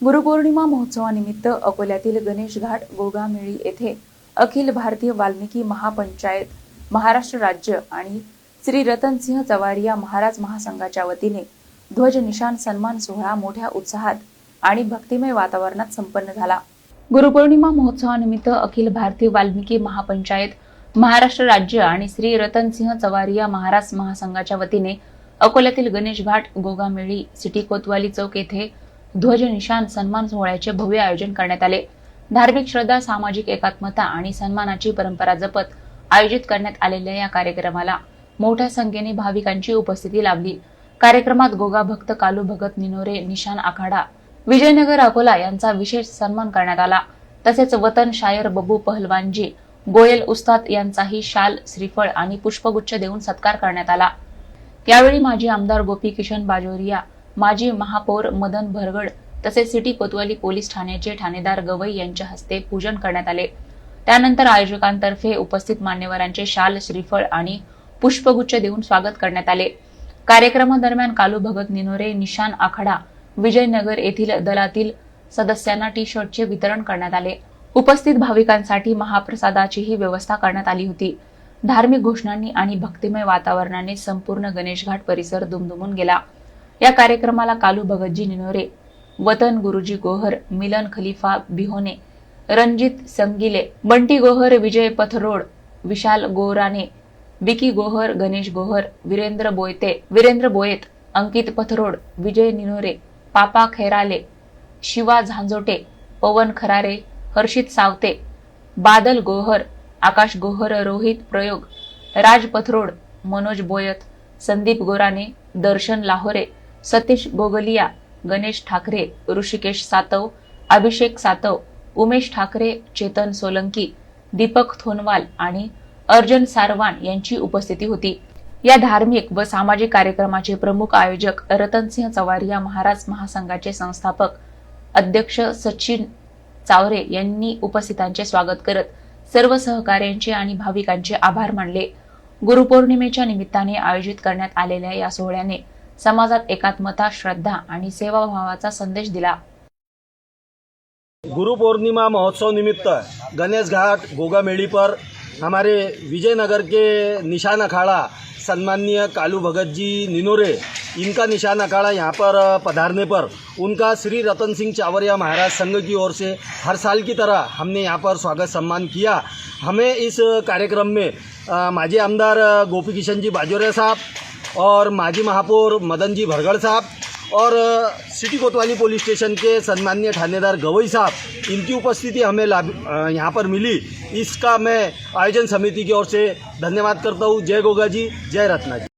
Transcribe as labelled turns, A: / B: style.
A: गुरुपौर्णिमा महोत्सवानिमित्त अकोल्यातील गणेश घाट गोगामेळी येथे अखिल भारतीय वाल्मिकी महापंचायत, महाराष्ट्र राज्य आणि श्री रतनसिंह चवारिया महाराज महासंघाच्या वतीने ध्वज निशान सन्मान सोहळा मोठ्या उत्साहात आणि भक्तिमय वातावरणात संपन्न झाला। गुरुपौर्णिमा महोत्सवानिमित्त अखिल भारतीय वाल्मिकी महापंचायत, महाराष्ट्र राज्य आणि श्री रतनसिंह चवारिया महाराज महासंघाच्या वतीने अकोल्यातील गणेश घाट गोगामेळी सिटी कोतवाली चौक येथे ध्वज निशान सन्मान सोहळ्याचे भव्य आयोजन करण्यात आले। धार्मिक श्रद्धा, सामाजिक एकात्मता आणि सन्मानाची परंपरा जपत आयोजित करण्यात आलेल्या या कार्यक्रमाला मोठ्या संख्येने भाविकांची उपस्थिती लाभली। कार्यक्रमात गोगा भक्त कालू भगत निनोरे निशान आखाडा विजयनगर अकोला यांचा विशेष सन्मान करण्यात आला। तसेच वतन शायर बबू पहलवानजी गोयल उस्ताद यांचाही शाल, श्रीफळ आणि पुष्पगुच्छ देऊन सत्कार करण्यात आला। यावेळी माजी आमदार गोपी किशन बाजोरिया, माजी महापौर मदन भरगड तसेच सिटी कोतवाली पोलीस ठाण्याचे ठाणेदार गवई यांच्या हस्ते पूजन करण्यात आले। त्यानंतर आयोजकांतर्फे उपस्थित मान्यवरांचे शाल, श्रीफळ आणि पुष्पगुच्छ देऊन स्वागत करण्यात आले। कार्यक्रमादरम्यान कालू भगत निनोरे निशान आखाडा विजयनगर येथील दलातील सदस्यांना टी-शर्टचे वितरण करण्यात आले। उपस्थित भाविकांसाठी महाप्रसादाचीही व्यवस्था करण्यात आली होती। धार्मिक घोषणांनी आणि भक्तिमय वातावरणाने संपूर्ण गणेश घाट परिसर दुमदुमून गेला। या कार्यक्रमाला कालू भगतजी निनोरे, वतन गुरुजी गोहर, मिलन खलीफा बिहोने, रणजित संगिले, बंटी गोहर, विजय पथरोड, विशाल गोराने, विकी गोहर, गणेश गोहर, वीरेंद्र बोयत, अंकित पथरोड, विजय निनोरे, पापा खैराले, शिवा झांजोटे, पवन खरारे, हर्षित सावते, बादल गोहर, आकाश गोहर, रोहित प्रयोग, राज पथरोड, मनोज बोयत, संदीप गोराने, दर्शन लाहोरे, सतीश गोगलिया, गणेश ठाकरे, ऋषिकेश सातव, अभिषेक सातव, उमेश ठाकरे, चेतन सोलंकी, दीपक थोनवाल आणि अर्जुन सारवान यांची उपस्थिती होती। या धार्मिक व सामाजिक कार्यक्रमाचे प्रमुख आयोजक रतनसिंह चवारिया महाराज महासंघाचे संस्थापक अध्यक्ष सचिन चावरे यांनी उपस्थितांचे स्वागत करत सर्व सहकाऱ्यांचे आणि भाविकांचे आभार मानले। गुरुपौर्णिमेच्या निमित्ताने आयोजित करण्यात आलेल्या या सोहळ्याने समाजात एकात्मता, श्रद्धा आणि सेवाभावाचा संदेश दिला।
B: गुरुपौर्णिमा महोत्सव निमित्त गणेश घाट गोगामेड़ी पर हमारे विजयनगर के निशान अखाड़ा सम्माननीय कालू भगत जी निनोरे, इनका निशान अखाड़ा यहाँ पर पधारने पर उनका श्री रतन सिंह चावरिया महाराज संघ की ओर से हर साल की तरह हमने यहाँ पर स्वागत सम्मान किया। हमें इस कार्यक्रम में माजी आमदार गोपी किशन जी बाजोरिया साहब और माजी महापौर मदन जी भरगड़ साहब और सिटी कोतवाली पुलिस स्टेशन के सम्माननीय ठाणेदार गवई साहब, इनकी उपस्थिति हमें यहाँ पर मिली। इसका मैं आयोजन समिति की ओर से धन्यवाद करता हूँ। जय गोगा जी, जय रत्ना जी।